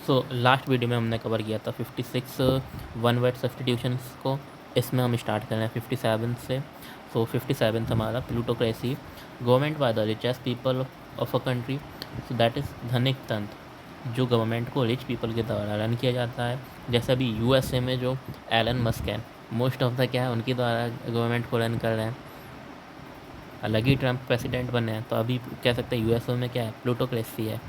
So last video में हमने cover किया था 56 वन वर्ड सब्स्टिट्यूशंस को। इसमें हम स्टार्ट कर रहे हैं 57 से। सो 57 हमारा plutocracy, government by the richest people of a country. So that is धनिक तंत्र, जो गवर्नमेंट को रिच पीपल के द्वारा रन किया जाता है। जैसे अभी यूएसए में जो एलन मस्क है, मोस्ट ऑफ द क्या है उनके द्वारा गवर्नमेंट को रन कर रहे हैं। अलग ही ट्रम्प प्रेसिडेंट बने हैं, तो अभी कह सकते हैं यूएसए में क्या है, प्लूटोक्रेसी है।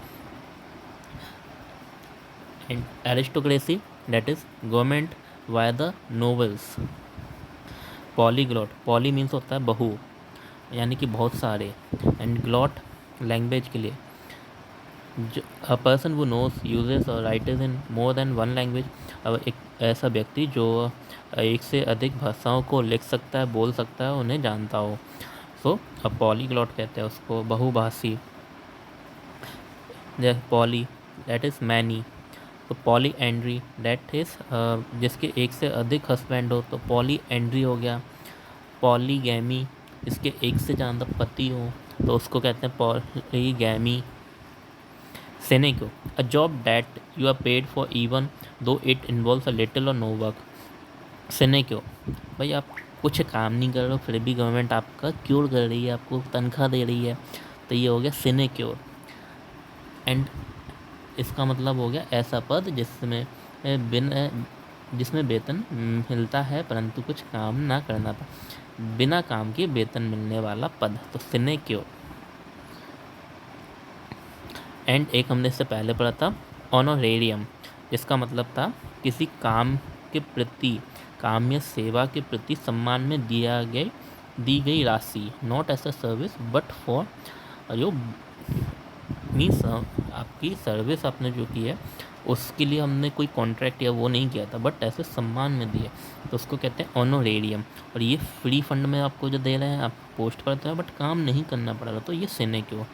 And aristocracy, that is government via the nobles. Polyglot, poly means होता है बहु, यानी कि बहुत सारे, एंड ग्लॉट लैंग्वेज के लिए। अ पर्सन वो नोज यूजेस और राइटर्स इन मोर देन वन लैंग्वेज। अब एक ऐसा व्यक्ति जो एक से अधिक भाषाओं को लिख सकता है, बोल सकता है, उन्हें जानता हो। सो अब पॉलीग्लॉट कहते हैं उसको, बहुभाषी। जैसे पॉली दैट इज़ मैनी, तो पॉली एंड्री दैट इज़ जिसके एक से अधिक हस्बैंड हो, तो पॉली एंड्री हो गया। पॉलीगैमी, जिसके एक से ज़्यादा पति हो, तो उसको कहते हैं polygamy. Sinecure, a job that you are paid for even though it involves a little or no work. Sinecure, भाई आप कुछ काम नहीं कर रहे हो फिर भी गवर्नमेंट आपका क्योर कर रही है, आपको तनख्वाह दे रही है, तो ये हो गया सिनेक्योर। एंड इसका मतलब हो गया ऐसा पद जिसमें वेतन मिलता है परंतु कुछ काम ना करना था, बिना काम के वेतन मिलने वाला पद, तो सिनेक्योर। एंड एक हमने इससे पहले पढ़ा था ऑनोरेरियम, जिसका मतलब था किसी काम के प्रति, काम या सेवा के प्रति सम्मान में दी गई राशि, not as a service but for जो मीन्स आपकी सर्विस आपने जो की है उसके लिए हमने कोई कॉन्ट्रैक्ट या वो नहीं किया था, बट ऐसे सम्मान में दिए, तो उसको कहते हैं ऑनोरेरियम। और ये फ्री फंड में आपको जो दे रहे हैं, आप पोस्ट करते हैं बट काम नहीं करना पड़ रहा, तो ये सिनेक्यो।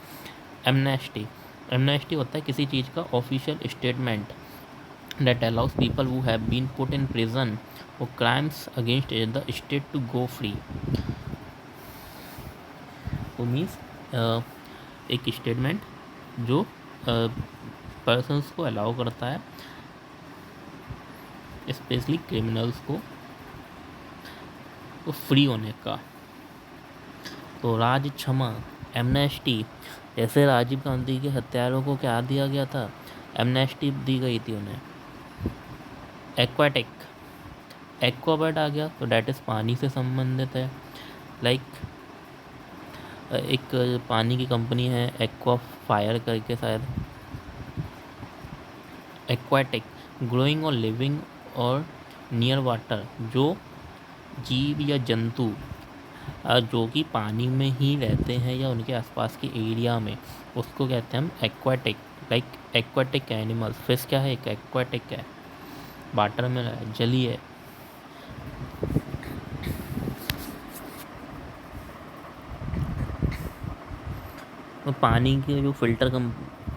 एमनेस्टी, एमनेस्टी होता है किसी चीज़ का official statement that allows people who have been put in prison for crimes against the state to go free. तो मीन्स एक स्टेटमेंट जो पर्सन्स को अलाउ करता है, स्पेशली क्रिमिनल्स को, तो फ्री होने का। तो राज क्षमा, एमनेस्टी, जैसे राजीव गांधी के हत्यारों को क्या दिया गया था, एमनेस्टी दी गई थी उन्हें। एक्वाटिक, एक्वाबर्ड आ गया, तो डैट इज़ पानी से संबंधित है। लाइक एक पानी की कंपनी है एक्वा फायर करके शायद। एक्वाटिक, ग्रोइंग और लिविंग और नियर वाटर, जो जीव या जंतु जो कि पानी में ही रहते हैं या उनके आसपास के एरिया में, उसको कहते हैं हम aquatic. Like aquatic animals, fish क्या है, एक एक्वाटिक है, वाटर में है, जलीय। तो पानी के जो फिल्टर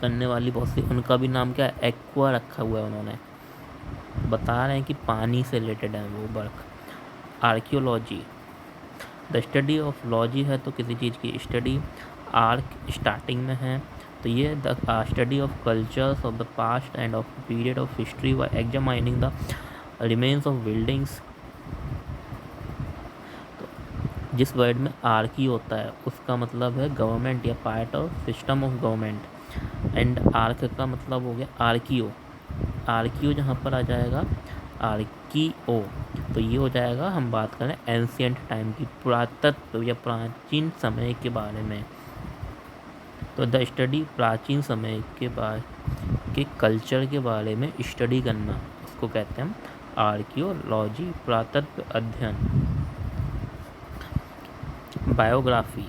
करने वाली बहुत सी, उनका भी नाम क्या है, एक्वा रखा हुआ है उन्होंने, बता रहे हैं कि पानी से रिलेटेड है वो work. Archaeology, the study of logy है तो किसी चीज़ की स्टडी, आर्क स्टार्टिंग में है, तो ये the study of cultures of the past and of period of history व examining the remains of buildings. तो जिस वर्ड में आर्की होता है उसका मतलब है गवर्नमेंट या part of system of government, and arc का मतलब हो गया आर्कियो। आर्कियो जहाँ पर आ जाएगा आर्कियो, तो ये हो जाएगा, हम बात करें एंशियंट टाइम की, पुरातत्व या प्राचीन समय के बारे में। तो द स्टडी, प्राचीन समय के बारे के कल्चर के बारे में स्टडी करना, उसको कहते हैं हम आर्कियोलॉजी, पुरातत्व अध्ययन। Biography,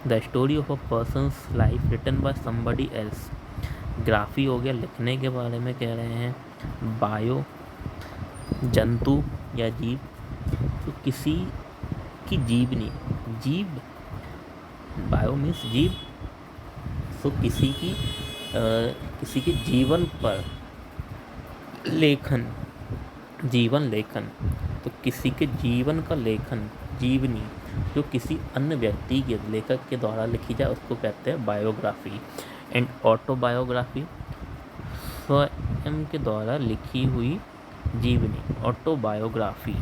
the story of a person's life written by somebody else. Graphy हो गया, लिखने के बारे में कह रहे हैं। बायो, जंतु या जीव, तो किसी की जीवनी, जीव, बायो मीन्स जीव, तो किसी के जीवन पर लेखन, जीवन लेखन, तो किसी के जीवन का लेखन, जीवनी, जो किसी अन्य व्यक्ति के लेखक के द्वारा लिखी जाए उसको कहते हैं बायोग्राफी। एंड ऑटोबायोग्राफी, स्वयं के द्वारा लिखी हुई जीवनी, ऑटोबायोग्राफी।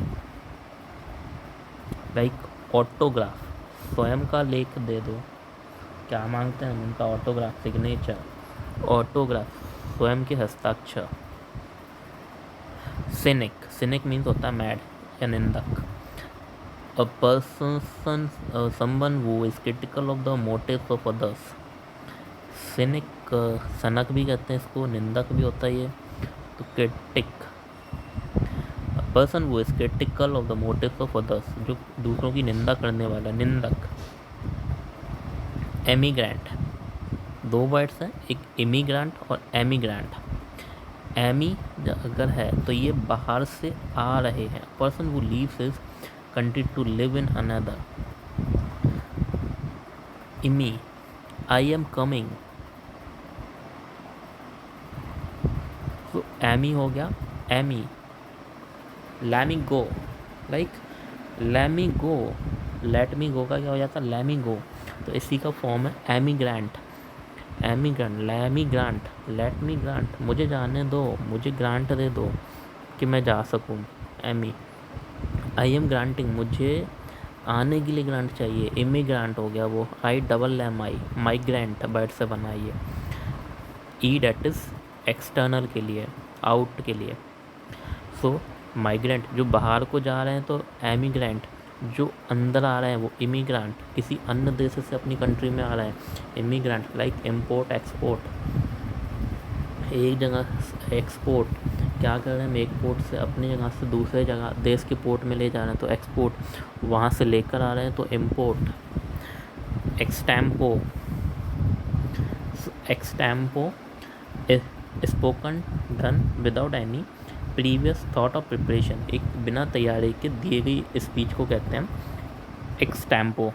लाइक ऑटोग्राफ, स्वयं का लेख दे दो, क्या मांगते हैं उनका ऑटोग्राफ, सिग्नेचर। ऑटोग्राफ, स्वयं के हस्ताक्षर। सिनिक, सिनिक मीन्स होता है मैड या निंदक। A person, someone who is critical of the motives of others. Cynic, सनक भी कहते हैं इसको, निंदक भी होता है ये। तो critic, person who is critical of the motives of others, जो दूसरों की निंदा करने वाला, निंदक। एमिग्रेंट, दो वर्ड्स हैं, एक इमिग्रेंट और एमिग्रेंट। एमी अगर है तो ये बाहर से आ रहे हैं, person who leaves his country to live in another. Immi, I am coming, तो एमी हो गया, emmy. Lemme go, like lemme go, let me go का क्या हो जाता है, लैमी गो। तो इसी का फॉर्म है emigrant. Emigrant, Lammy grant, let me grant, मुझे जाने दो, मुझे ग्रांट दे दो कि मैं जा सकूं। एमी, आई एम ग्रांटिंग, मुझे आने के लिए ग्रांट चाहिए। इमिग्रांट हो गया वो, I double M I, migrant bird से बना ये। ई डेट इज एक्सटर्नल के लिए, आउट के लिए। सो माइग्रेंट जो बाहर को जा रहे हैं, तो एमिग्रेंट जो अंदर आ रहे हैं वो इमिग्रांट, किसी अन्य देश से अपनी कंट्री में आ रहे हैं। इमिग्रांट, लाइक इम्पोर्ट एक्सपोर्ट, एक जगह एक्सपोर्ट, क्या कर रहे हैं हम, एक पोर्ट से अपनी जगह से दूसरे जगह देश के पोर्ट में ले जा रहे हैं तो एक्सपोर्ट, वहाँ से लेकर आ रहे हैं तो import. Extempore, extempore, spoken done without any previous thought of preparation, एक बिना तैयारी के दिए गई स्पीच को कहते हैं एक्सटैम्पो।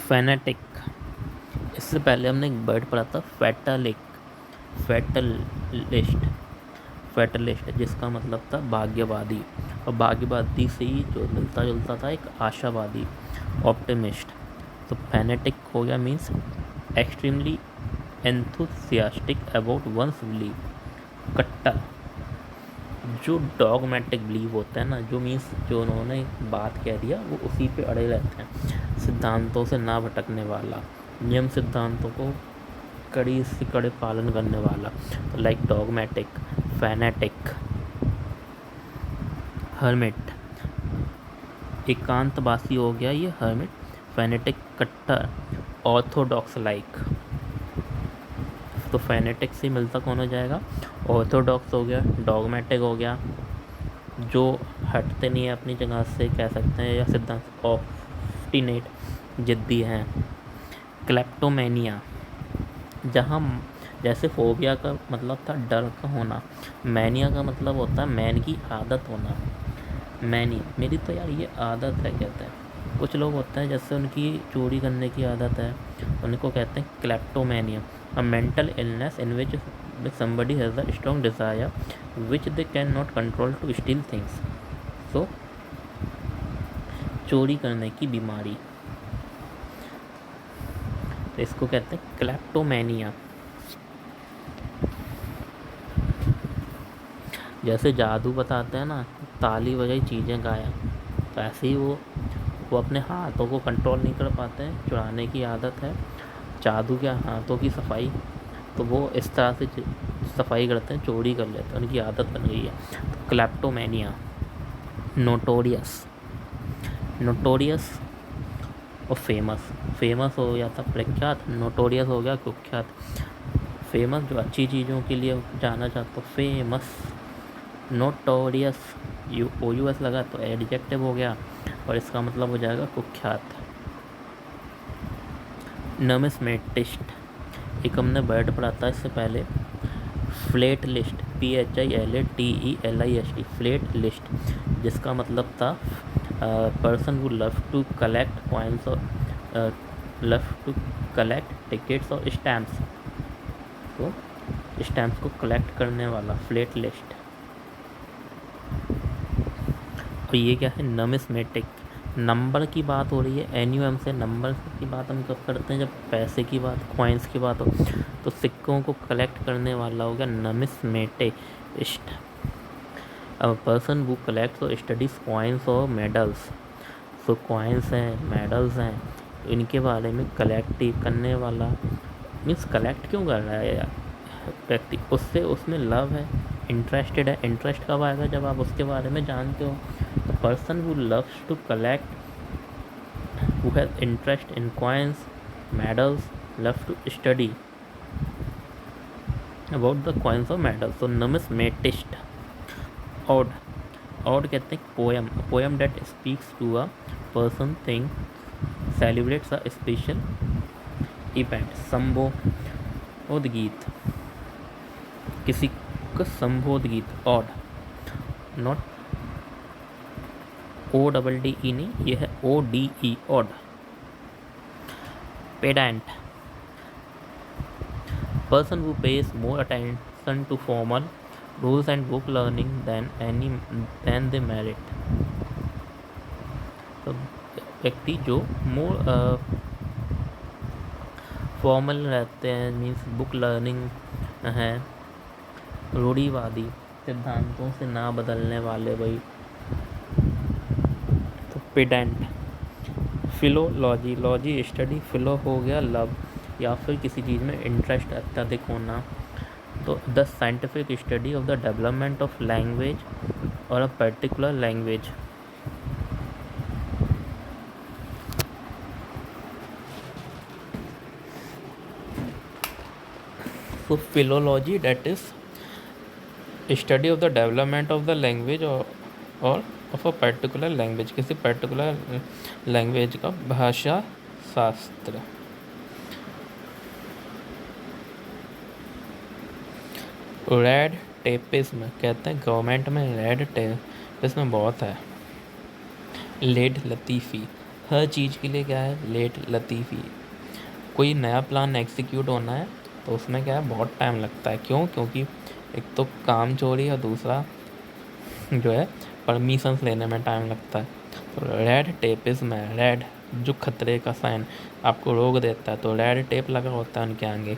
फेनेटिक, इससे पहले हमने एक वर्ड पढ़ा था फैटलिक, फैटलिस्ट, फैटलिस्ट जिसका मतलब था भाग्यवादी, और भाग्यवादी से ही जो मिलता जुलता था एक आशावादी, ऑप्टिमिस्ट। तो फेनेटिक हो गया means extremely enthusiastic about one's believe. कट्टर, जो डॉगमेटिक बिलीव होता है ना, जो मीन्स जो उन्होंने बात कह दिया वो उसी पे अड़े रहते हैं, सिद्धांतों से ना भटकने वाला, नियम सिद्धांतों को कड़ी से कड़े पालन करने वाला। तो लाइक डॉगमेटिक, फैनेटिक। हर्मिट, एकांतवासी हो गया ये हर्मिट। फैनेटिक, कट्टर, ऑर्थोडॉक्स लाइक। तो फैनेटिक से मिलता कौन हो जाएगा, ऑर्थोडॉक्स हो गया, डॉगमेटिक हो गया, जो हटते नहीं है अपनी जगह से कह सकते हैं, या सिद्धांत ऑब्स्टिनेट, जिद्दी हैं। क्लेप्टोमेनिया, जहाँ जैसे फोबिया का मतलब था डर का होना, मैनिया का मतलब होता है मैन की आदत होना। मैनी, मेरी तो यार ये आदत है कहते हैं। कुछ लोग होते हैं जैसे उनकी चोरी करने की आदत है, उनको कहते हैं kleptomania. A mental illness in which somebody has a strong desire which they cannot control to steal things. So चोरी करने की बीमारी, तो इसको कहते हैं क्लेप्टोमेनिया। जैसे जादू बताते हैं ना, ताली बजाई चीज़ें गायब, तो ऐसे ही वो अपने हाथों को कंट्रोल नहीं कर पाते हैं, चुराने की आदत है। जादू के हाथों की सफाई, तो वो इस तरह से सफाई करते हैं, चोरी कर लेते हैं, उनकी आदत बन गई है। तो क्लेप्टोमेनिया। नोटोरियस, नोटोरियस और फेमस, फेमस हो गया था प्रख्यात, नोटोरियस हो गया कुख्यात। फेमस जो अच्छी चीज़ों के लिए जाना चाहता, फेमस। नोटोरियस, OUS लगा तो एडजेक्टिव हो गया, और इसका मतलब हो जाएगा कुख्यात। नमिस्मेटिस्ट, एक हमने वर्ड पढ़ा था इससे पहले, philatelist, PHILATELIST, philatelist, जिसका मतलब था person who love to collect coins और लव टू कलेक्ट टिकट्स और स्टैम्प्स, तो स्टैम्प्स को कलेक्ट करने वाला, फ्लेट लिस्ट। और ये क्या है, नमिस्मेटिक, नंबर की बात हो रही है, एन्यूएम से नंबर की बात हम कब करते हैं, जब पैसे की बात, कॉइन्स की बात हो। तो सिक्कों को कलेक्ट करने वाला हो गया नमिसमेटिस्ट, अ पर्सन हु कलेक्ट्स और स्टडीज कॉइन्स और मेडल्स। सो कॉइन्स हैं, मेडल्स हैं, तो इनके बारे में कलेक्ट करने वाला, मीन्स कलेक्ट क्यों कर रहा है यार व्यक्ति, उससे उसमें लव है, इंटरेस्टेड है। इंटरेस्ट कब आएगा, जब आप उसके बारे में जानते हो। The person who loves to collect, who has interest in coins, medals, love to study about the coins or medals. So numismatist. Odd. Odd कहते हैं poem. A poem that speaks to a person, thing, celebrates a special event. संबोध गीत, किसी का संबोध गीत. Odd. Not ODD नहीं, ये है ODE. Odd. Pedant. Person who pays more attention to formal rules and book learning than they merit. तो व्यक्ति जो मोर फॉर्मल रहते हैं, मीन्स बुक लर्निंग है, रूढ़िवादी सिद्धांतों से ना बदलने वाले भाई, तो पेडेंट. फिलोलॉजी, लॉजी स्टडी, फिलो हो गया लव या फिर किसी चीज़ में इंटरेस्ट अत्यधिक होना. तो the scientific study of the development of language और अ पर्टिकुलर लैंग्वेज. तो philology that is study of the development of the language और ऑफ अ पर्टिकुलर लैंग्वेज, किसी पर्टिकुलर लैंग्वेज का भाषा शास्त्र. रेड टेपिज्म कहते हैं गवर्नमेंट में रेड टेपिज्म बहुत है. लेट लतीफ़ी, हर चीज़ के लिए क्या है, लेट लतीफ़ी. कोई नया प्लान एग्जीक्यूट होना है तो उसमें क्या है, बहुत टाइम लगता है. क्यों? क्योंकि एक तो काम चोरी और दूसरा जो है परमिशंस लेने में टाइम लगता है. तो रेड टेपिज्म है, रेड जो खतरे का साइन, आपको रोक देता है, तो रेड टेप लगा होता है उनके आगे,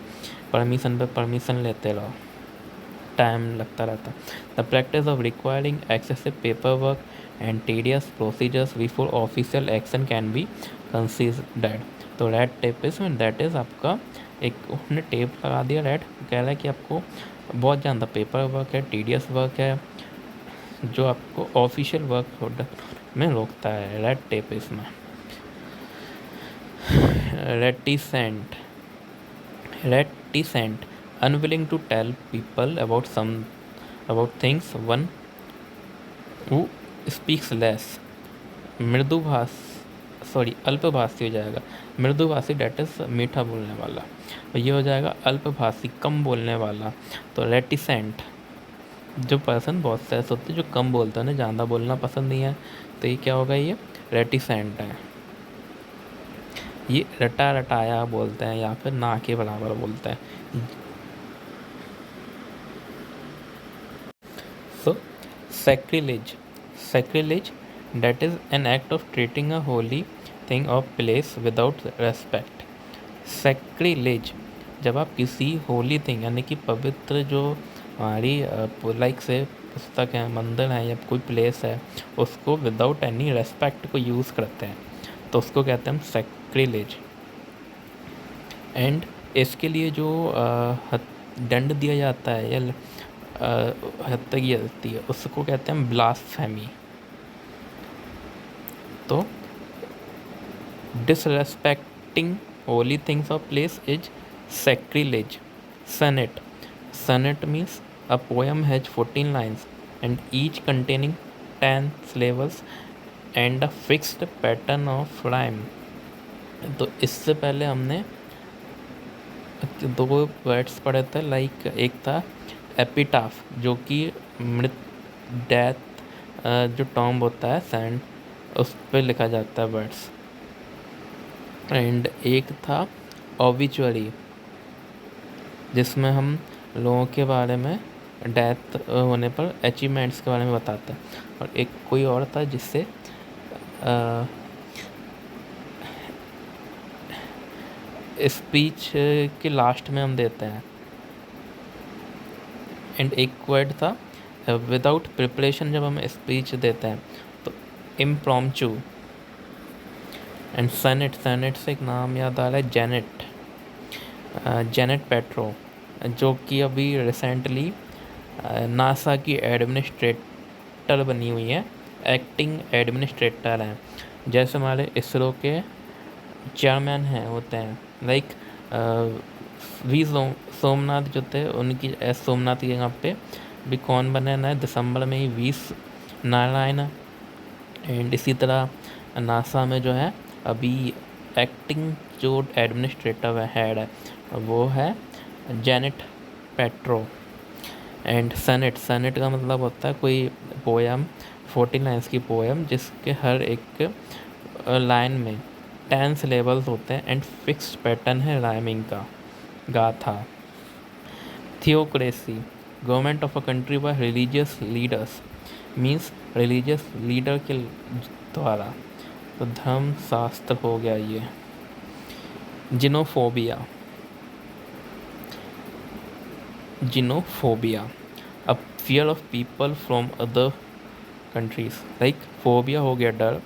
परमिशन पे परमिशन लेते रहो, टाइम लगता रहता. The practice of requiring excessive paper work and tedious procedures before official action can be considered. तो रेड टेपिज्म दैट इज़ आपका एक, उसने टेप लगा दिया, रेड कह रहा है कि आपको बहुत ज़्यादा पेपर वर्क है, टीडियस वर्क है, जो आपको ऑफिशियल वर्क में रोकता है. Red tapism. Reticent, reticent, unwilling to tell people about things, one who speaks less. अल्पभाषी हो जाएगा. मृदुभाषी डेट इज मीठा बोलने वाला, ये हो जाएगा अल्पभाषी, कम बोलने वाला. तो रेटिसेंट जो पर्सन बहुत सेंस होते हैं, जो कम बोलते हैं, उन्हें ज़्यादा बोलना पसंद नहीं है, तो ये क्या होगा, ये रेटिसेंट है. ये रटा रटाया बोलते हैं या फिर ना के बराबर बोलते हैं. So, sacrilege. Sacrilege, that is an act of treating a holy thing or place without respect. Sacrilege, जब आप किसी होली थिंग यानी कि पवित्र जो हमारी लाइक से पुस्तक है, मंदिर है या कोई प्लेस है, उसको विदाउट एनी रेस्पेक्ट को यूज़ करते हैं, तो उसको कहते हैं हम सैक्रिलेज. एंड इसके लिए जो दंड दिया जाता है या हत्या की जाती है, उसको कहते हैं ब्लास्फेमी. तो disrespecting holy things of place is sacrilege. Sonnet. Sonnet means a poem has 14 lines and each containing 10 syllables and a fixed pattern of rhyme. तो इससे पहले हमने दो वर्ड्स पढ़े थे, लाइक एक था एपिटाफ जो कि मृत डेथ जो टॉम्ब होता है सैंड, उस पर लिखा जाता है वर्ड्स. एंड एक था ऑबिचुअरी जिसमें हम लोगों के बारे में डेथ होने पर अचीवमेंट्स के बारे में बताते हैं. और एक कोई और था जिससे स्पीच के लास्ट में हम देते हैं। एंड एक वर्ड था विदाउट प्रिपरेशन, जब हम स्पीच देते हैं तो इम्प्रॉम्प्टू। एंड सेनेट, सेनेट से एक नाम याद आ रहा है, जेनेट, जेनेट पेट्रो, जो कि अभी रिसेंटली नासा की एडमिनिस्ट्रेटर बनी हुई है, एक्टिंग एडमिनिस्ट्रेटर हैं। जैसे हमारे इसरो के चेयरमैन हैं होते हैं, लाइक वी सोमनाथ जो थे, उनकी एस सोमनाथ की जगह पे भी कौन बने ना, दिसंबर में ही वी नारायण। एंड इसी तरह नासा में जो है अभी एक्टिंग जो एडमिनिस्ट्रेटर हेड है वो है Janet petro. And senate, senate का मतलब होता है कोई पोएम, 14 लाइन्स की पोएम जिसके हर एक लाइन में 10 सिलेबल्स होते हैं एंड फिक्स्ड पैटर्न है राइमिंग का, गाथा। Theocracy, government of a country by religious leaders, means religious leader के द्वारा, तो धर्म शास्त्र हो गया ये। Xenophobia, xenophobia, a fear of people from other countries, like phobia हो गया डर,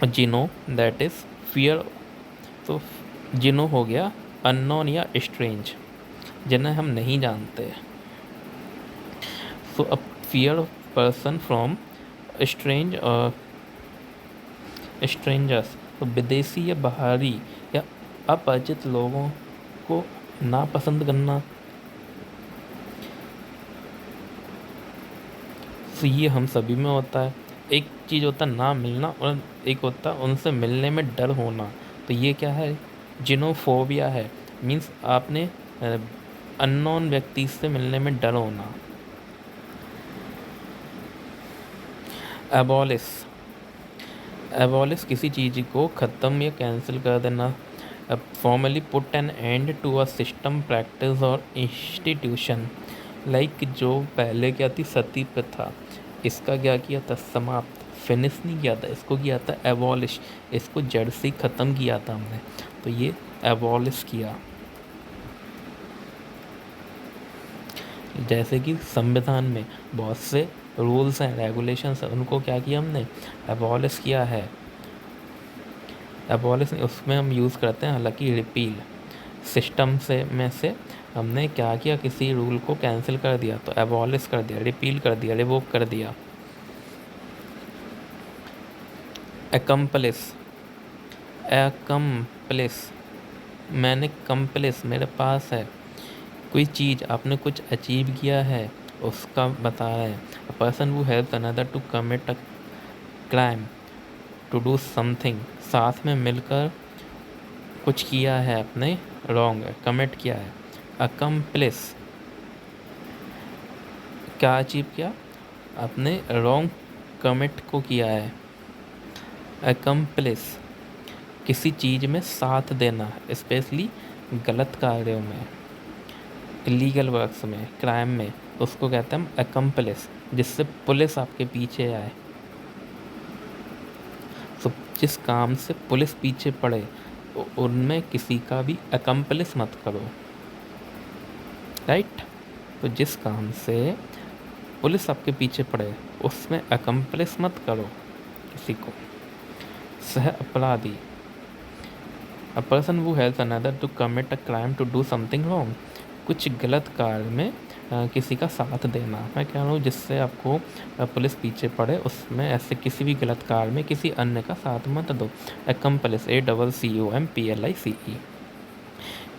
जिनो दैट इज फियर, तो जिनो हो गया अननोन या स्ट्रेंज, जिन्हें हम नहीं जानते। So a fear of person from strange or strangers, तो विदेशी या बाहरी या अपरिचित लोगों को नापसंद करना। तो ये हम सभी में होता है। एक चीज़ होता है ना मिलना और एक होता है उनसे मिलने में डर होना। तो ये क्या है, जिनोफोबिया है, मीन्स आपने अननोन व्यक्ति से मिलने में डर होना। एबॉलिश, एबॉलिश किसी चीज़ को ख़त्म या कैंसिल कर देना। Formally put an end to a system, practice और इंस्टीट्यूशन, लाइक जो पहले क्या थी सती प्रथा, इसका क्या किया था समाप्त, फिनिश नहीं किया था, इसको किया था एबॉलिश, इसको जड़ से ख़त्म किया था हमने, तो ये एबॉलिश किया। जैसे कि संविधान में बहुत से रूल्स हैं, रेगुलेशंस हैं, उनको क्या किया हमने एबॉलिश किया है। एबॉलिश उसमें हम यूज़ करते हैं, हालांकि रिपील सिस्टम से में से हमने क्या किया, किसी रूल को कैंसिल कर दिया तो एबॉलिश कर दिया, रिपील कर दिया, रिवोक कर दिया। एकम्प्लिस, एकम्प्लिस, मैंने कम्प्लिस, मेरे पास है कोई चीज़, आपने कुछ अचीव किया है उसका बता रहे हैं। A person who helps another to commit a crime, to do something, साथ में मिलकर कुछ किया है आपने, रॉन्ग कमिट किया है। अकम्प्लिस, क्या अचीव किया आपने, रॉन्ग कमिट को किया है। अकम्प्लिस, किसी चीज़ में साथ देना, स्पेशली गलत कार्यों में, इलीगल वर्क्स में, क्राइम में, उसको कहते हैं हम अकम्प्लिस, जिससे पुलिस आपके पीछे आए। तो जिस काम से पुलिस पीछे पड़े उनमें किसी का भी अकम्प्लिस मत करो, राइट। तो जिस काम से पुलिस आपके पीछे पड़े उसमें अकम्प्लिस मत करो किसी को। सह अपराधी, a person who helps another to commit a crime, to do something wrong, कुछ गलत कार्य में किसी का साथ देना। मैं कह रहा हूँ जिससे आपको पुलिस पीछे पड़े उसमें ऐसे किसी भी गलत कार्य में किसी अन्य का साथ मत दो। Accomplice, ACCOMPLICE।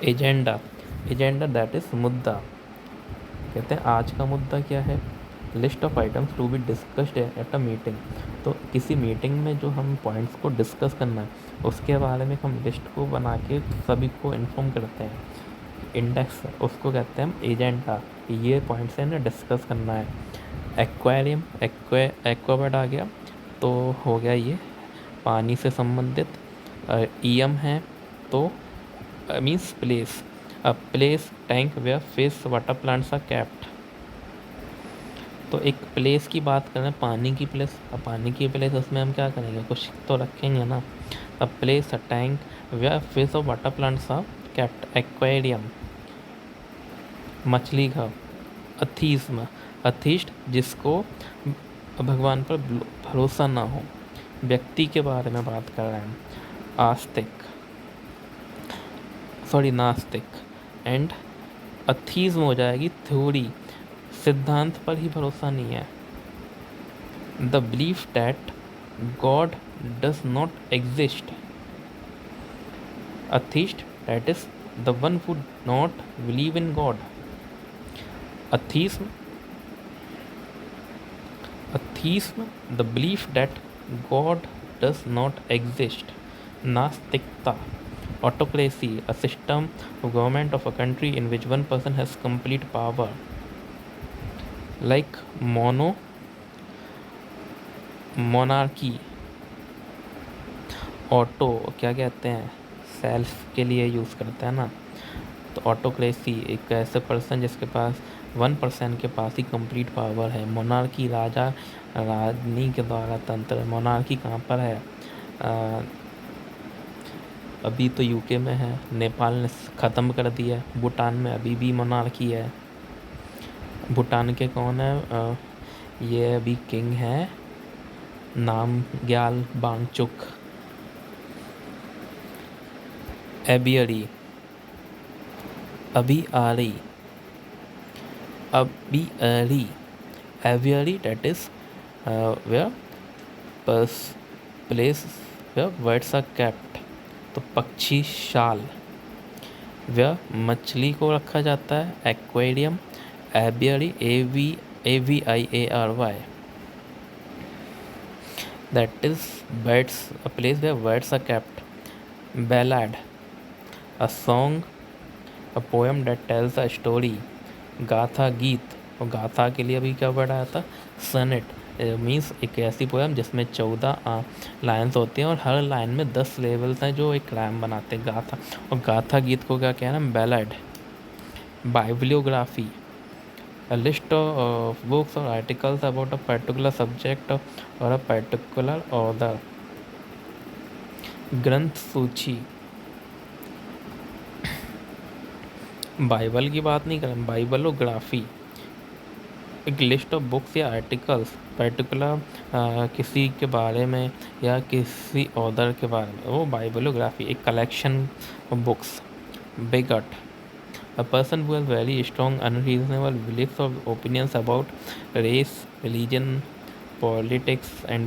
Agenda, agenda that is मुद्दा, कहते हैं आज का मुद्दा क्या है, list of items to be discussed at a meeting. तो किसी मीटिंग में जो हम पॉइंट्स को डिस्कस करना है उसके बारे में हम लिस्ट को बना के सभी को इन्फॉर्म करते हैं। इंडेक्स, उसको कहते हैं हम एजेंडा, ये पॉइंट्स है ना डिस्कस करना है। एक्वेरियम, एक्वावर्ड आ गया तो हो गया ये पानी से संबंधित। ईएम है तो means place, a place tank where fish water plants are kept. तो एक प्लेस की बात करें, पानी की प्लेस, अब पानी की प्लेस उसमें हम क्या करेंगे, कुछ तो रखेंगे ना, a place, a tank where fish or water plants are kept, aquarium. मछली घर, अथीज्म, अथीस्ट जिसको भगवान पर भरोसा ना हो, व्यक्ति के बारे में बात कर रहे हैं, आस्तिक नास्तिक, एंड अथीज्म हो जाएगी थ्योरी, सिद्धांत पर ही भरोसा नहीं है। The belief that God does not exist, atheist that is the one who not believe in God. Atheism, the belief that God does not exist. Nastikta, autocracy, a system of government of a country in which one person has complete power. Like monarchy, auto क्या कहते हैं, self के लिए use करते हैं ना, तो autocracy एक ऐसे पर्सन जिसके पास 1% के पास ही कंप्लीट पावर है। मोनार्की, राजा रानी के द्वारा तंत्र। मोनार्की कहाँ पर है? अभी तो यूके में है, नेपाल ने ख़त्म कर दिया, भूटान में अभी भी मोनार्की है। भूटान के कौन है? ये अभी किंग है Namgyal Wangchuck. Aviary, aviary that is where place where birds are kept, तो पक्षी शाल, where मछली को रखा जाता है, aquarium. Aviary, AVIARY, that is birds, a place where birds are kept। Ballad, a song, a poem that tells a story। गाथा, गीत, और गाथा के लिए अभी क्या वर्ड आया था? सनेट, मीन्स एक ऐसी पोएम जिसमें 14 लाइन्स होती हैं और हर लाइन में 10 लेवल्स हैं जो एक रैम बनाते हैं, गाथा। और गाथा गीत को क्या कहना है? Ballad. बाइबिलियोग्राफी, a list of books or articles about a particular subject or a particular author। ग्रंथ सूची, बाइबल की बात नहीं करें, बाइबलोग्राफी, एक लिस्ट ऑफ बुक्स या आर्टिकल्स पर्टिकुलर किसी के बारे में या किसी ऑथर के बारे में, वो बाइबलोग्राफी। एक collection of books. Wicket, a person who has very strong unreasonable beliefs or opinions about race, religion, politics, and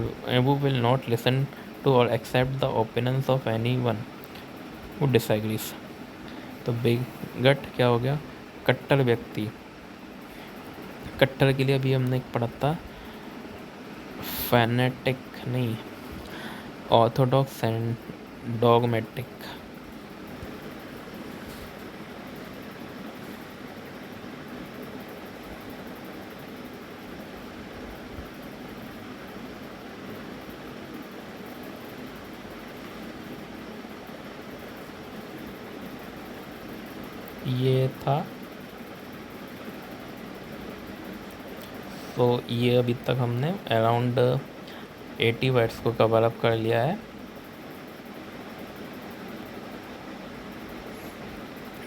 who will not listen to or accept the opinions of anyone who disagrees। तो wicket क्या हो गया? कट्टर व्यक्ति। कट्टर के लिए अभी हमने एक पढ़ा था, फैनेटिक नहीं, ऑर्थोडॉक्स एंड डॉगमेटिक। ये था, तो ये अभी तक हमने अराउंड 80 वर्ड्स को कवर अप कर लिया है।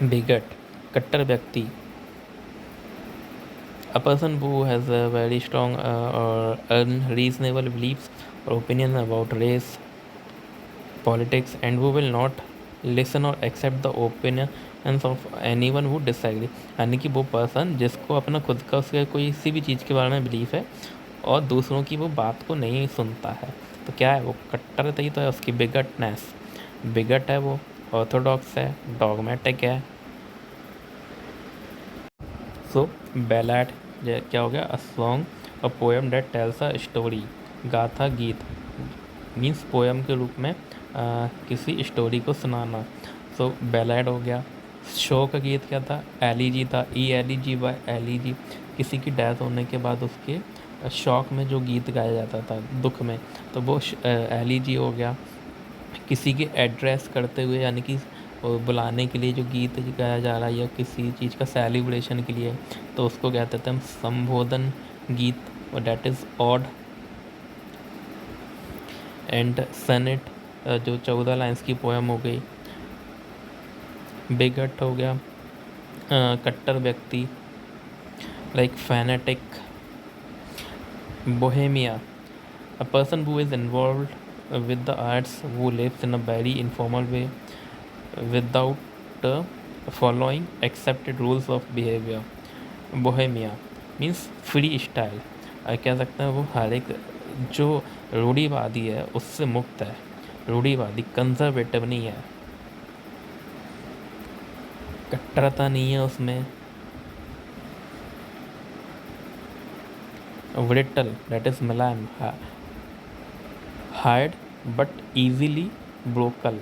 बिगट, कट्टर व्यक्ति, a person who has a very strong or unreasonable beliefs or opinions about race, politics, and who will not listen or accept the opinions of anyone who disagree। यानी कि वो person जिसको अपना खुद का उसके कोई किसी भी चीज़ के बारे में बिलीफ है और दूसरों की वो बात को नहीं सुनता है, तो क्या है वो? कट्टर तरी तो है उसकी बिगटनेस। बिगट है वो, ऑर्थोडॉक्स है, डॉगमेटिक है। सो बैलाड क्या हो गया? A song, a poem that tells a story. गाथा, गीत, मीन्स पोएम के रूप में किसी स्टोरी को सुनाना। सो बैलाड हो गया। शोक गीत क्या था? एलिजी था, ELEGY, एलिजी। किसी की डेथ होने के बाद उसके शौक में जो गीत गाया जाता था, दुख में, तो वो एलिजी हो गया। किसी के एड्रेस करते हुए, यानी कि बुलाने के लिए जो गीत गाया जा रहा है या किसी चीज़ का सेलिब्रेशन के लिए, तो उसको कहते थे हम संबोधन गीत, और डैट इज़ ऑड। एंड सनेट, जो 14 लाइन्स की पोएम हो गई। बिगट हो गया कट्टर व्यक्ति, like fanatic. Bohemia, a person who is involved with the arts, who lives in a very informal way without following accepted rules of behavior. Bohemia means free style, कह सकते हैं वो हर एक जो रूढ़िवादी है उससे मुक्त है, रूढ़िवादी कंजर्वेटिव नहीं है, कट्टरता नहीं है उसमें। Brittle that is Mulayam, hard but easily broken,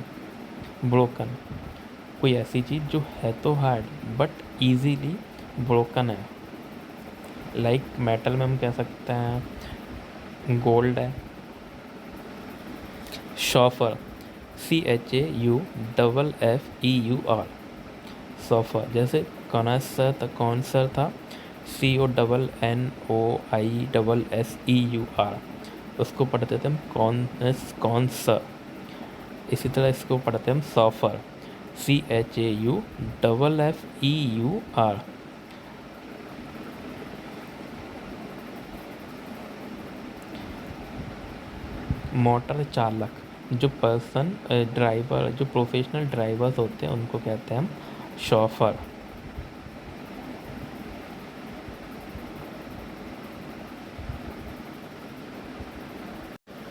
कोई ऐसी चीज़ जो है तो हार्ड बट इजीली ब्रोकन है। लाइक मेटल में हम कह सकते हैं गोल्ड है। Chauffeur, CHAUFFEUR, सॉफर। जैसे कॉन्सर था, CONNOISSEUR, उसको पढ़ते थे हम कॉन्सर। इसी तरह इसको पढ़ते हम सॉफर, CHAUFFEUR। मोटर चालक, जो ड्राइवर, जो प्रोफेशनल ड्राइवर्स होते हैं उनको कहते हैं हम chauffeur.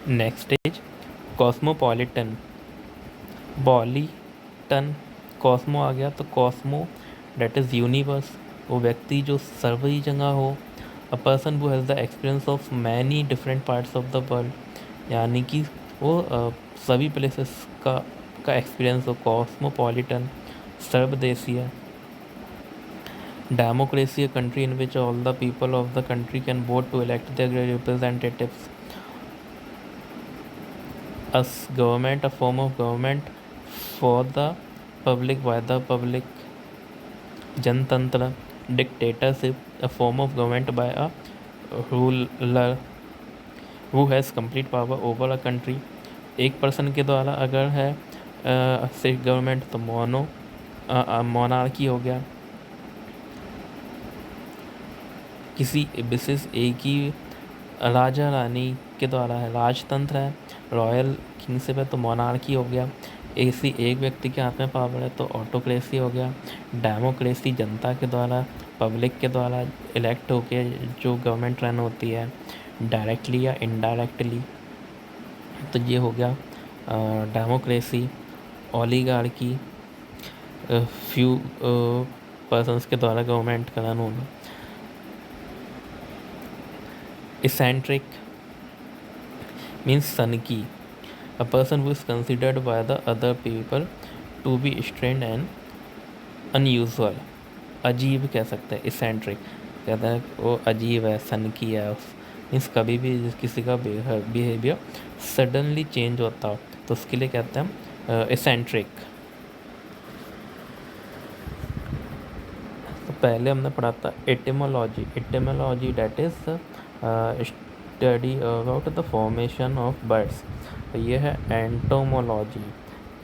Next is cosmopolitan. Politan, cosmo आ गया तो कॉस्मो डेट इज़ यूनिवर्स, वो व्यक्ति जो सर्वरी जगह हो। A person who has the experience of many different parts of the world, यानी कि वो सभी प्लेसेस का एक्सपीरियंस हो। कॉस्मोपॉलिटन, सर्वदेशीय। Democracy, a country in which all the people of the country can vote to elect their representatives. A government, a form of government for the public by the public. Jantantra, dictatorship, a form of government by a ruler who has complete power over a country. एक person के द्वारा अगर है सिर्फ government तो monarchy हो गया। किसी विशेष एक ही राजा रानी के द्वारा है, राजतंत्र है। रॉयल किंगशिप है तो मोनार्की हो गया। ऐसी एक व्यक्ति के हाथ में पावर है तो ऑटोक्रेसी हो गया। डेमोक्रेसी, जनता के द्वारा, पब्लिक के द्वारा इलेक्ट होके जो गवर्नमेंट रन होती है डायरेक्टली या इनडायरेक्टली, तो ये हो गया डेमोक्रेसी। ओलिगार्की, फ्यू पर्सन्स के द्वारा गवर्नमेंट का रन होना। इसेंट्रिक means सनकी, a person who is considered by the other people to be strange and unusual, अजीब कह सकते हैं। इसेंट्रिक कहते हैं वो अजीब है, सनकी है, मीन्स कभी भी किसी का बिहेवियर सडनली चेंज होता हो तो उसके लिए कहते हैं हम इसेंट्रिक। तो पहले हमने पढ़ा था etymology. Etymology that is study about the formation of words. तो ये है entomology.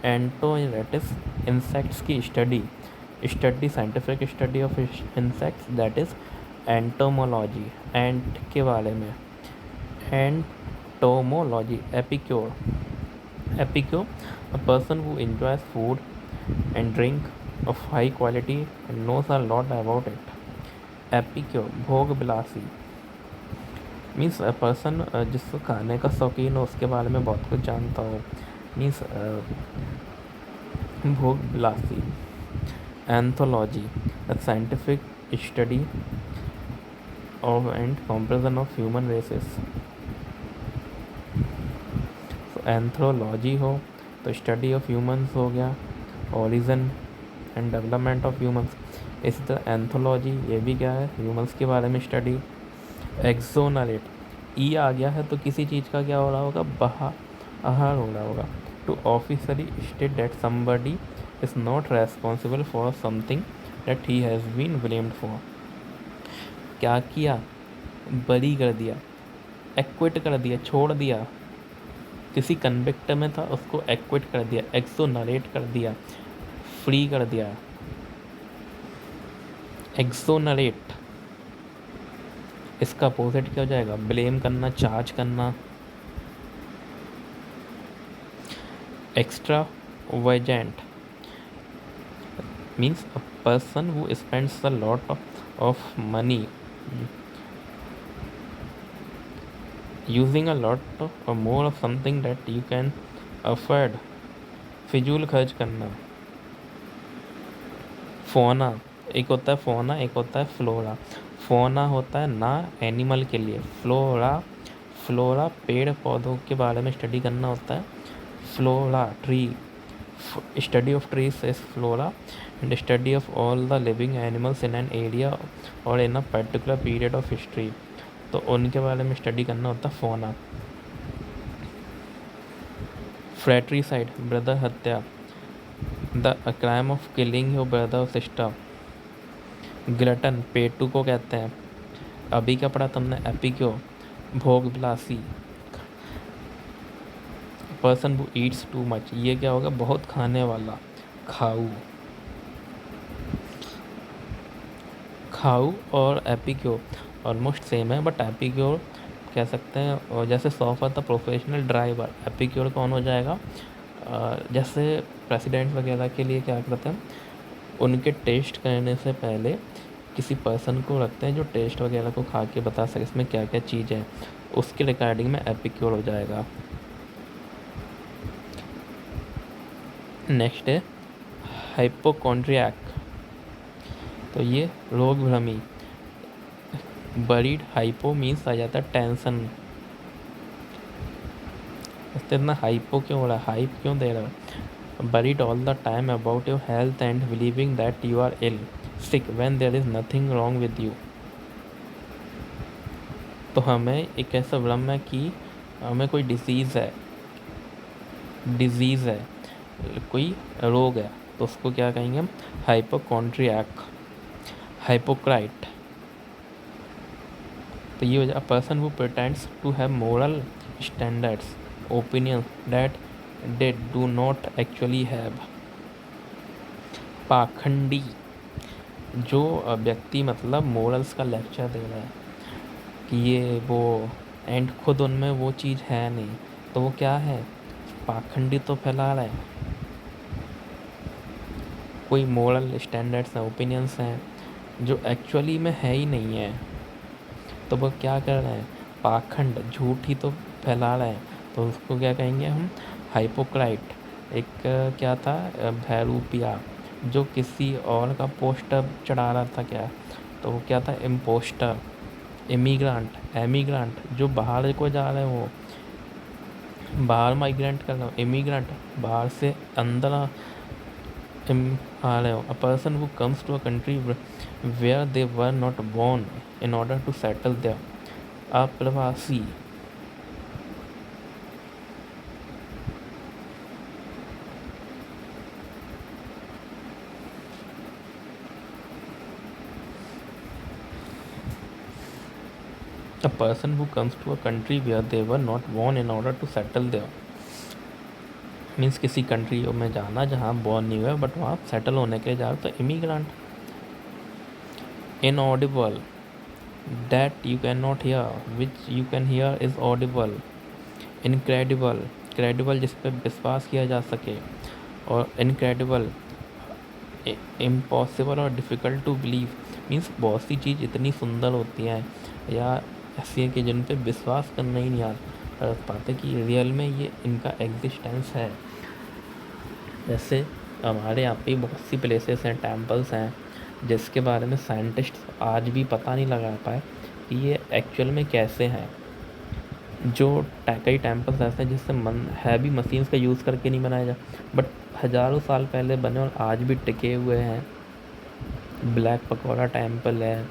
Ento that is insects की स्टडी, scientific study of insects, that is entomology, ant के बारे में। Entomology. Epicure, a person who enjoys food and drink of high quality and knows a lot about it. Epicure, भोग विलासी, means a person जिसको खाने का शौकीन हो, उसके बारे में बहुत कुछ जानता हो, मीन्स भोग विलासी। Anthology, a scientific study of and comparison of human races. Anthropology हो तो स्टडी ऑफ ह्यूमंस हो गया, origin and development of humans. इसी तरह एंथोलॉजी ये भी क्या है, ह्यूमंस के बारे में स्टडी। एक्सोनरेट, ई आ गया है तो किसी चीज़ का क्या हो रहा होगा, आहार हो रहा होगा। To officially state that somebody is not responsible for something that he has been blamed for. क्या किया, बरी कर दिया, एक्विट कर दिया, छोड़ दिया। किसी कन्विक्ट में था उसको एक्विट कर दिया, एक्सोनरेट कर दिया, फ्री कर दिया। एक्सोनरेट, इसका अपोजिट क्या हो जाएगा? ब्लेम करना, चार्ज करना। Extravagant means a person who spends a lot of money, using a lot or more of something that you can afford, फिजूल खर्च करना। फोना, एक होता है फोना, एक होता है फ्लोरा। फोना होता है ना एनिमल के लिए, फ्लोरा पेड़ पौधों के बारे में स्टडी करना होता है। Flora tree, study of trees is flora, and study of all the living animals in an area or in a particular period of history, तो उनके बारे में स्टडी करना होता है फोना। फ्रैट्रीसाइड, ब्रदर हत्या, the crime of killing your brother or sister. Glutton, पेटू को कहते हैं। अभी क्या पढ़ा तुमने? एपिक्यो, भोग विलासी। Person who eats too much, ये क्या होगा? बहुत खाने वाला। खाऊ और एपिक्योर ऑलमोस्ट सेम है, बट एपिक्योर कह सकते हैं, और जैसे सॉफर था प्रोफेशनल ड्राइवर, एपिक्योर कौन हो जाएगा? जैसे प्रेसिडेंट वगैरह के लिए क्या करते हैं, उनके टेस्ट करने से पहले किसी पर्सन को रखते हैं जो टेस्ट वगैरह को खा के बता सके इसमें क्या क्या चीज़ है, उसके रिगार्डिंग में एपिक्योर हो जाएगा। नेक्स्ट है हाइपोकॉन्ड्रियाक, तो ये रोग भ्रमी। बरीड, हाइपो मीन्स आ जाता है टेंशन। इतना हाइपो क्यों हो रहा है? हाइप क्यों दे रहा है? Worried all the time about your health and believing that you are ill sick when there is nothing wrong with you. तो हमें एक ऐसा भ्रम है कि हमें कोई डिजीज़ है, कोई रोग है, तो उसको क्या कहेंगे हम? हाइपोकॉन्ड्रियाक। हाइपोक्राइट, तो ये हो जाए person who pretends to have moral standards, opinions that they do not actually have. पाखंडी, जो व्यक्ति मतलब मोरल्स का लेक्चर दे रहा है कि ये वो, एंड खुद उनमें वो चीज़ है नहीं, तो वो क्या है? पाखंडी तो फैला रहा है। कोई मोरल स्टैंडर्ड्स हैं, ओपिनियंस हैं जो एक्चुअली में है ही नहीं है, तो वो क्या कर रहे हैं? पाखंड, झूठ ही तो फैला रहे हैं, तो उसको क्या कहेंगे हम? हाइपोक्राइट। एक क्या था? भैरूपिया, जो किसी और का पोस्टर चढ़ा रहा था, क्या तो वो क्या था? इम्पोस्टर। एमिग्रांट, जो बाहर को जा रहे हैं, वो बाहर माइग्रेंट कर रहे हो। इमिग्रेंट, बाहर से अंदर आ रहे हो। A person who comes to a country where they were not born in order to settle there. अप्रवासी, a person who comes to a country where they were not born in order to settle there, means किसी country में जाना जहाँ born नहीं हुआ but वहाँ settle होने के लिए जा रहे, तो immigrant. Inaudible, that you can not here which you can hear is Audible. Incredible, credible जिस पर विश्वास किया जा सके, और इनक्रेडिबल इम्पॉसिबल और डिफ़िकल्ट टू बिलीव, मीन्स बहुत सी चीज़ इतनी सुंदर होती हैं या ऐसी है कि जिन पे विश्वास करना ही नहीं आ पाते कि रियल में ये इनका एग्जिस्टेंस है। जैसे हमारे यहाँ पे बहुत सी प्लेसेस हैं, टेम्पल्स हैं, जिसके बारे में साइंटिस्ट आज भी पता नहीं लगा पाए कि ये एक्चुअल में कैसे हैं। जो कई टेम्पल्स ऐसे हैं जिससे हैवी मशीन्स का यूज़ करके नहीं बनाया जा, बट हज़ारों साल पहले बने और आज भी टिके हुए हैं। ब्लैक पकौड़ा टेम्पल है,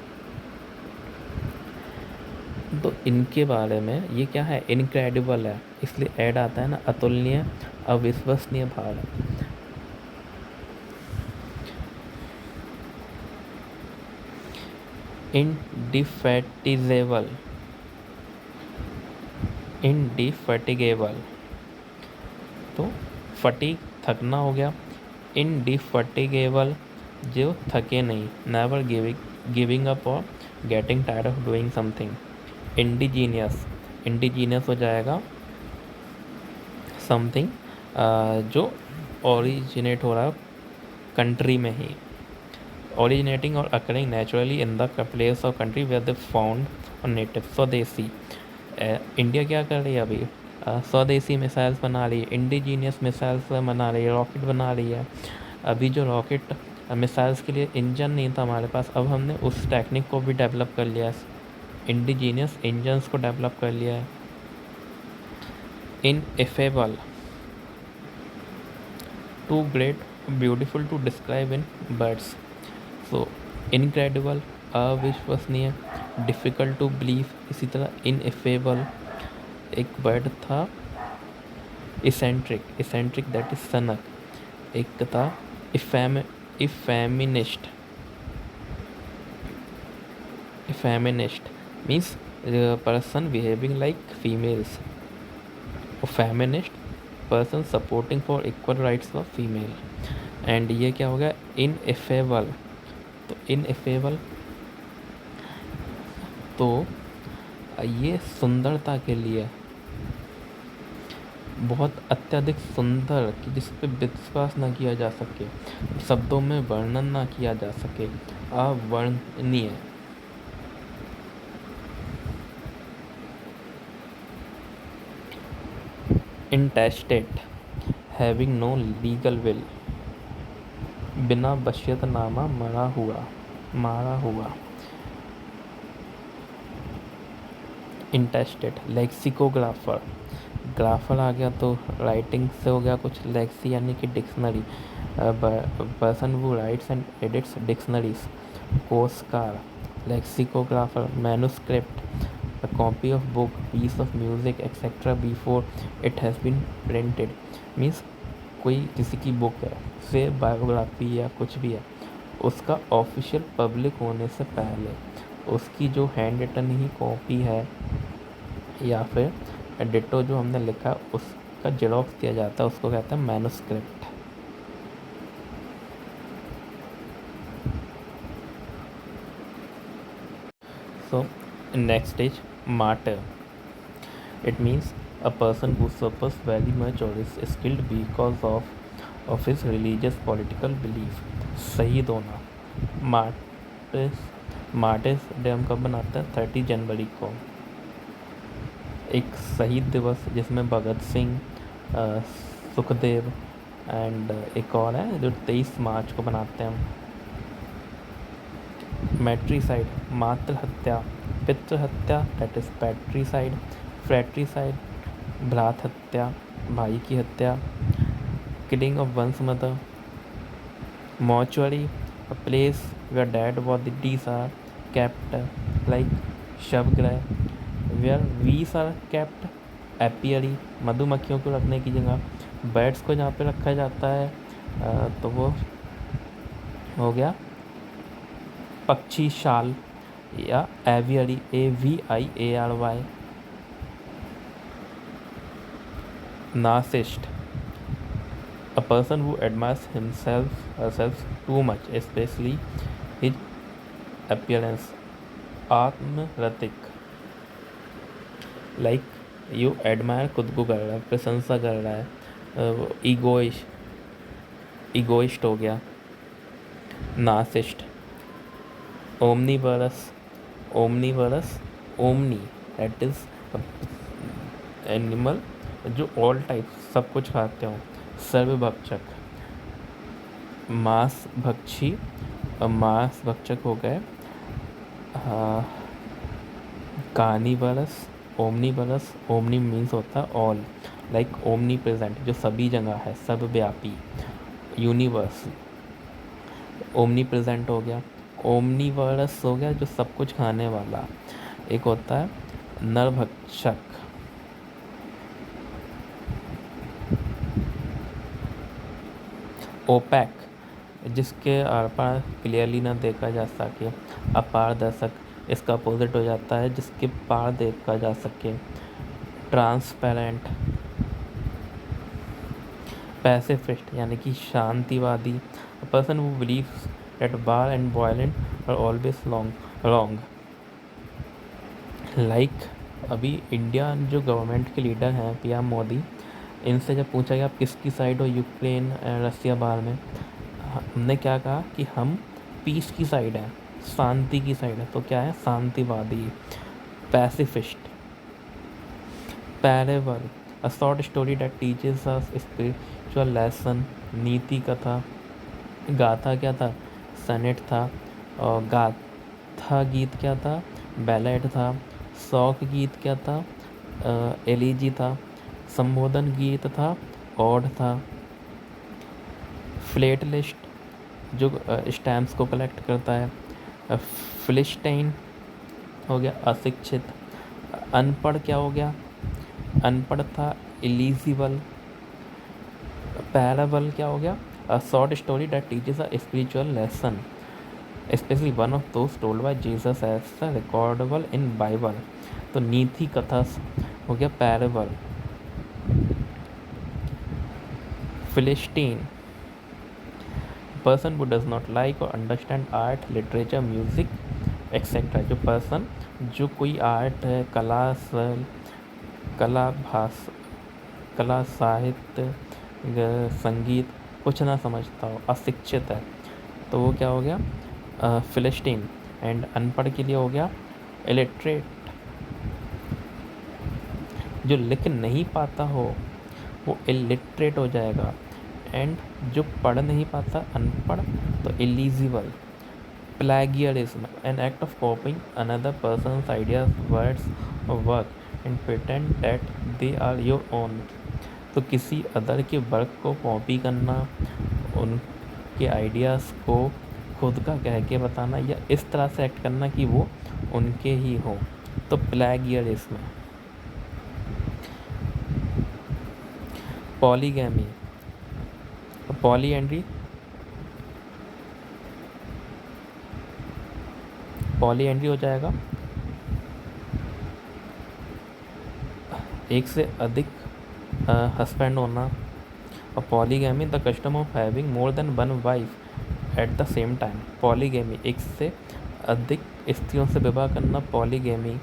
तो इनके बारे में ये क्या है? इनक्रेडिबल है, इसलिए ऐड आता है ना, अतुलनीय, अविश्वसनीय भाव। इंडिफैटिगेबल, तो फटीग थकना हो गया, इनडिफटिगेबल जो थके नहीं, नेवर गिविंग अप और getting tired of doing something, indigenous हो जाएगा समथिंग जो ओरिजिनेट हो रहा है कंट्री में ही, originating or occurring naturally in the place or country where they found or native, स्वदेशी। इंडिया क्या कर रही है अभी, स्वदेशी मिसाइल्स बना रही है, इंडिजीनियस मिसाइल्स बना रही है, रॉकेट बना रही है। अभी जो रॉकेट मिसाइल्स के लिए इंजन नहीं था हमारे पास, अब हमने उस टेक्निक को भी डेवलप कर लिया है, इंडिजीनियस इंजन्स को डेवलप कर लिया है। Ineffable, too great, beautiful to describe in words, so incredible अविश्वसनीय, डिफ़िकल्ट टू बिलीव, इसी तरह इनएफेबल। एक बर्ड था इसेंट्रिक दैट इज सनक, एक था effeminate means person behaving like females, feminist person supporting for equal rights of female. And ये क्या हो गया, इनएफेबल, तो इनएफेबल तो ये सुंदरता के लिए बहुत अत्यधिक सुंदर कि जिस पे विश्वास ना किया जा सके, शब्दों में वर्णन ना किया जा सके, अवर्णनीय। इंटेस्टेट, हैविंग नो लीगल विल, बिना वसीयतनामा मारा हुआ। इंटेस्टेट, लेक्सिकोग्राफर, ग्राफर आ गया तो राइटिंग से हो गया कुछ, लेक्सी यानी कि डिक्शनरी, पर्सन वो राइट्स एंड एडिट्स डिक्शनरीज। कोसकार, lexicographer, manuscript, a copy of book, piece of music etc before it has been printed, means कोई किसी की बुक है से बायोग्राफी या कुछ भी है, उसका ऑफिशियल पब्लिक होने से पहले उसकी जो हैंड रिटन ही कॉपी है या फिर डिटो जो हमने लिखा उसका जेरोक्स दिया जाता है, उसको कहते हैं manuscript. So next is martyr. It means a person who suffers very much or is skilled because of his religious political belief. शहीद होना, मार्टिस डे हम कब बनाते हैं, 30 जनवरी को, एक शहीद दिवस जिसमें भगत सिंह, सुखदेव एंड एक और है जो 23 मार्च को बनाते हैं हम। मैट्रीसाइड, मातृ हत्या, पितृ हत्या दैट इज पैट्रीसाइड, फ्रैट्रीसाइड भ्रात हत्या, भाई की हत्या, killing of one's mother. Mortuary, a place where dead bodies are kept like शवगृह, वेयर वीस आर केप्ट, एपियरी मधुमक्खियों को रखने की जगह, बर्ड्स को जहाँ पे रखा जाता है तो वो हो गया पक्षीशाल या aviary, AVIARY। Narcissist, a person who admires herself too much, especially his appearance। आत्मरतिक, लाइक यू एडमायर, खुद को कर रहा है, प्रशंसा कर रहा है, ईगोइस्ट हो गया। Narcissist. Omnivorous, omni that is animal जो ऑल टाइप सब कुछ खाते हो। सर्वभक्षक, मांस भक्षक हो गए। कार्निवरस, ओमनीवरस, ओमनी मीन्स होता है ऑल, लाइक ओमनी प्रेजेंट जो सभी जगह है, सर्वव्यापी। यूनिवर्स, ओमनी प्रेजेंट हो गया। ओमनीवरस हो गया जो सब कुछ खाने वाला। एक होता है नरभक्षक, ओपैक जिसके आर पार क्लियरली ना देखा जा सके। अपारदर्शक इसका अपोजिट हो जाता है जिसके पार देखा जा सके। ट्रांसपेरेंट, पैसिफिस्ट यानी कि शांतिवादी, a person who believes that war and violent are always wrong. Like अभी इंडिया जो गवर्नमेंट के लीडर हैं पीएम मोदी, इनसे जब पूछा कि आप किसकी साइड हो यूक्रेन रसिया बार में, हमने क्या कहा कि हम पीस की साइड है, शांति की साइड है। तो क्या है? शांतिवादी, pacifist. Parable, a short story that teaches us spiritual lesson, नीति कथा। गाथा क्या था? सनेट था। और गाथा गीत क्या था? बैलेड था। शौक गीत क्या था? एलिजी था। संबोधन गीत था, ऑड था। फ्लेट लिस्ट जो स्टैम्प्स को कलेक्ट करता है। फिलिस्टाइन हो गया अशिक्षित। अनपढ़ क्या हो गया? अनपढ़ था इलिजिबल। पैराबल क्या हो गया? A short story that teaches a spiritual lesson, especially one of those told by Jesus as recordable in Bible. तो नीति कथा हो गया parable. Philistine, person who does not like or understand art, literature, music, etc. जो person जो कोई art है, कला साहित्य संगीत कुछ ना समझता हो, अशिक्षित है, तो वो क्या हो गया? फिलिस्टीन। एंड अनपढ़ के लिए हो गया इलिटरेट, जो लिख नहीं पाता हो वो इलिटरेट हो जाएगा। एंड जो पढ़ नहीं पाता, अनपढ़, तो illegible. Plagiarism, an act of copying another person's ideas, words or work and pretend that they are your own. तो किसी अदर के वर्क को कॉपी करना, उनके आइडियाज़ को खुद का कह के बताना, या इस तरह से एक्ट करना कि वो उनके ही हो, तो प्लेगियरिज्म। पॉलीगैमी, पॉलीएंड्री, पॉलीएंड्री हो जाएगा एक से अधिक हस्बैंड होना। और polygamy the custom of having more than one wife at the same time. Polygamy एक से अधिक स्त्रियों से विवाह करना, पॉलीगैमी।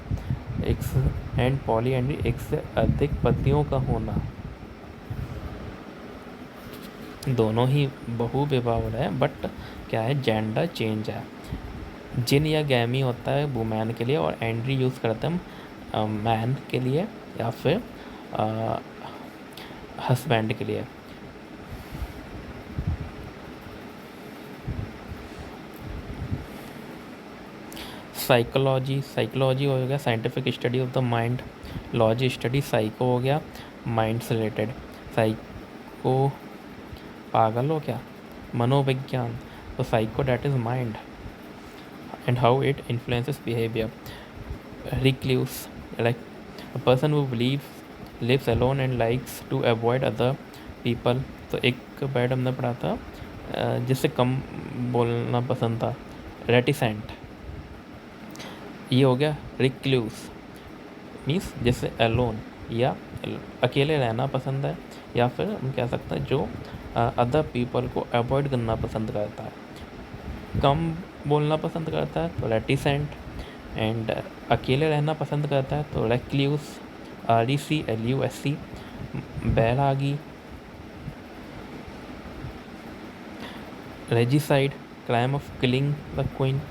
एंड पॉलीएंड्री एक से अधिक पतियों का होना। दोनों ही बहु विवाह हो रहा है, बट क्या है? जेंडर चेंज है। जिन या गैमी होता है वुमैन के लिए, और एंड्री यूज़ करते हैं मैन के लिए या फिर हस्बैंड के लिए। साइकोलॉजी, साइकोलॉजी हो गया scientific study of the mind. Logy study, psycho हो गया माइंड से रिलेटेड। साइको पागल हो क्या? मनोविज्ञान, तो psycho that is mind and how it influences behavior. Recluse, like a person who lives alone and likes to avoid other people. तो एक वर्ड हमने पढ़ा था जिससे कम बोलना पसंद था, रेटिसेंट। ये हो गया रिक्लूस, मीन्स जैसे एलोन या अकेले रहना पसंद है, या फिर हम कह सकते हैं जो अदर पीपल को अवॉइड करना पसंद करता है, कम बोलना पसंद करता है तो रेटिसेंट। एंड अकेले रहना पसंद करता है तो रेक्ल्यूस, RECLUSC। Bairagi, regicide, crime of killing the queen,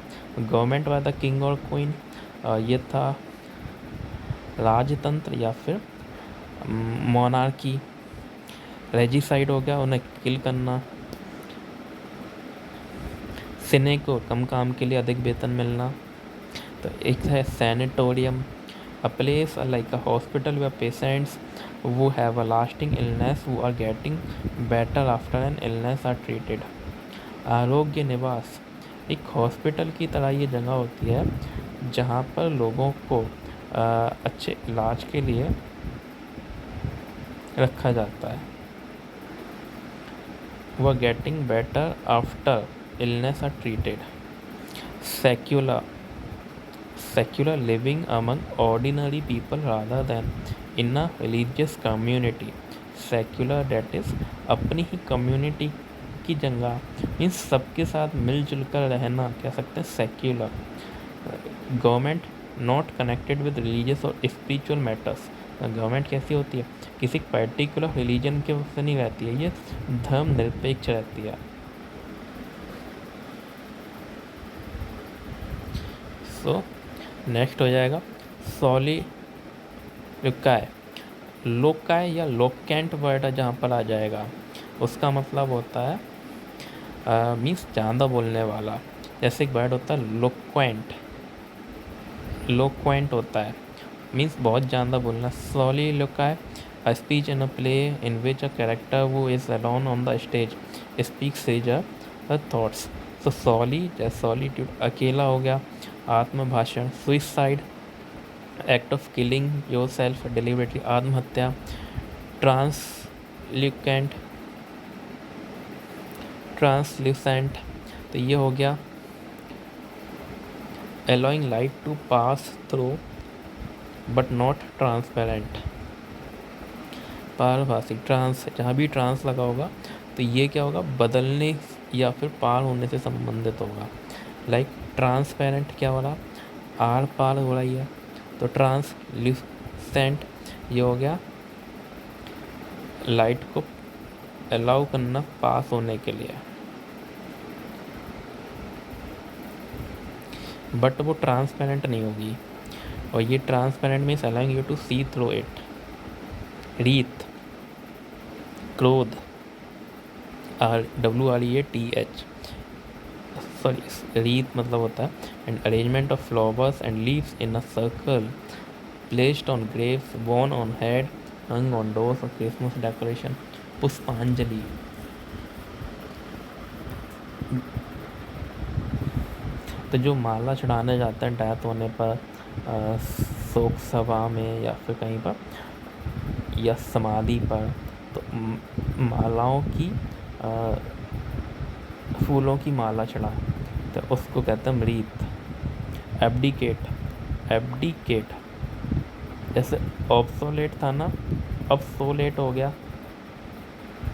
government by the king और क्वीन। ये था राजतंत्र या फिर मोनार्की। रेजिसाइड हो गया उन्हें किल करना। सिनेक को कम काम के लिए अधिक वेतन मिलना। तो एक है sanatorium, a place like a hospital where patients who have a lasting illness who are getting better after an illness are treated. आरोग्य निवास, एक हॉस्पिटल की तरह ये जगह होती है जहाँ पर लोगों को अच्छे इलाज के लिए रखा जाता है। who are getting better after illness are treated. Secular living among ordinary people rather than in a religious community. Secular, that is अपनी ही कम्युनिटी की जगह मीन्स सबके साथ मिलजुल कर रहना, कह सकते हैं secular. Government not connected with religious और स्पिरिचुअल मैटर्स। गवर्नमेंट कैसी होती है, किसी पर्टिकुलर रिलीजन के से नहीं रहती है, ये धर्मनिरपेक्ष रहती है। सो नेक्स्ट हो जाएगा सॉलिलोकाय। लोकाय या लोकेंट वर्ड जहाँ पर आ जाएगा उसका मतलब होता है मीन्स ज़्यादा बोलने वाला। जैसे एक वर्ड होता है लोक्वेंट, लोक्वेंट होता है मीन्स बहुत ज़्यादा बोलना। सॉलिलोकाय a speech in a play in which a character who is alone on the stage speaks his thoughts. So solitude अकेला हो गया, आत्मभाषण suicide act of killing yourself deliberately आत्महत्या। ट्रांसल्यूसेंट तो ये हो गया allowing light to pass through but not transparent। पारभाषिक ट्रांस, जहाँ भी ट्रांस लगा होगा तो ये क्या होगा, बदलने या फिर पार होने से संबंधित होगा। लाइक ट्रांसपेरेंट क्या हो रहा, आर पार हो रही है, तो ट्रांसल्यूसेंट ये हो गया लाइट को अलाउ करना पास होने के लिए, बट वो ट्रांसपेरेंट नहीं होगी। और ये transparent means allowing you to see through it. Wreath, क्रोध, WREATH, सॉरी रीत मतलब होता है an arrangement of flowers and leaves in a circle placed on graves, worn on head, hung on doors और Christmas decoration. पुष्पांजलि, तो जो माला चढ़ाने जाते हैं डेथ होने पर शोक सभा में या फिर कहीं पर या समाधि पर, तो मालाओं की फूलों की माला चढ़ा तो उसको कहते हैं मृत। एब्डिकेट जैसे ऑब्सोलेट था ना, अब सो लेट हो गया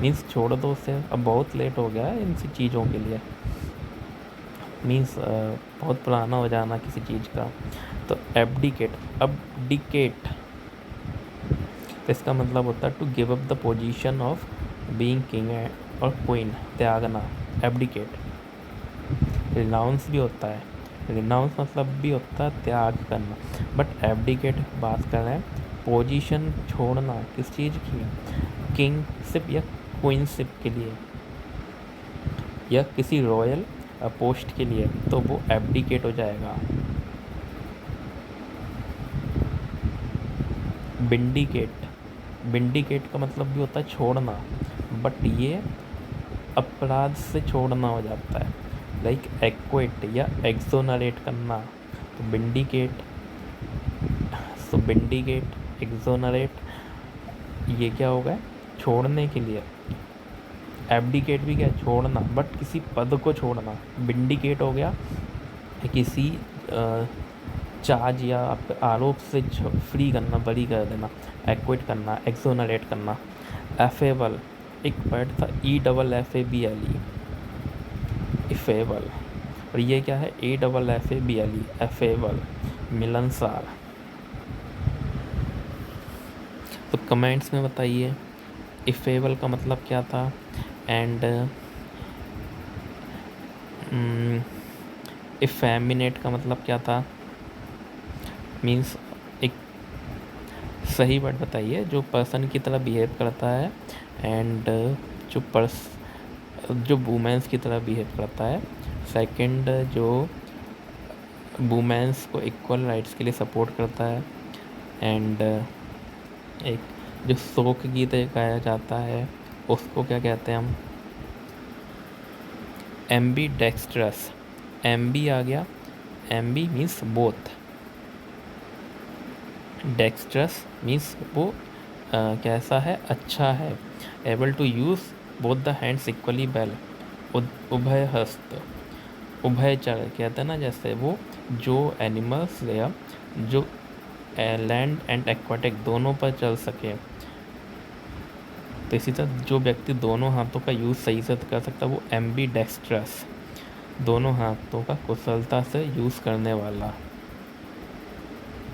मीन्स छोड़ दो उसे, अब बहुत लेट हो गया है इन सी चीज़ों के लिए, मीन्स बहुत पुराना हो जाना किसी चीज़ का। तो एब्डिकेट तो इसका मतलब होता है to give up the position of being king और क्वीन, त्यागना, एब्डिकेट। रिनाउंस भी होता है, रिनाउंस मतलब भी होता है त्याग करना, बट एब्डिकेट बात कर रहे हैं पोजीशन छोड़ना किस चीज़ की, किंगशिप या क्वीनशिप के लिए या किसी रॉयल पोस्ट के लिए, तो वो एब्डिकेट हो जाएगा। विंडिकेट का मतलब भी होता है छोड़ना, बट ये अपराध से छोड़ना हो जाता है। लाइक एक्वेट या एक्सोनरेट करना, तो विंडिकेट एक्सोनरेट ये क्या होगा, छोड़ने के लिए। एब्डिकेट भी क्या, छोड़ना, बट किसी पद को छोड़ना। विंडिकेट हो गया किसी चार्ज या आरोप से फ्री करना, बरी कर देना। एक्विट करना, एक्सोनरेट करना। एफेबल, एक वर्ड था EFFABLE, इफेबल, और ये क्या है AFFABLE, एफेबल, मिलनसार। तो कमेंट्स में बताइए इफेबल का मतलब क्या था एंड इफेमिनेट का मतलब क्या था। मीन्स एक सही वर्ड बताइए जो पर्सन की तरह बिहेव करता है एंड जो वुमेंस की तरह बिहेव करता है। सेकंड, जो वुमेंस को इक्वल राइट्स के लिए सपोर्ट करता है। एंड एक जो शोक गीत गाया जाता है उसको क्या कहते हैं हम, एम्बी डेक्स्ट्रस। एम्बी आ गया, ambi means both, dextrous means वो कैसा है, अच्छा है। Able to use both the hands equally well, उभय हस्त, उभयचर कहते हैं ना, जैसे वो जो एनिमल्स या जो लैंड एंड एक्वाटिक दोनों पर चल सके। तो इसी तरह जो व्यक्ति दोनों हाथों का यूज़ सही से कर सकता है वो एम्बीडेक्स्ट्रस, दोनों हाथों का कुशलता से यूज़ करने वाला।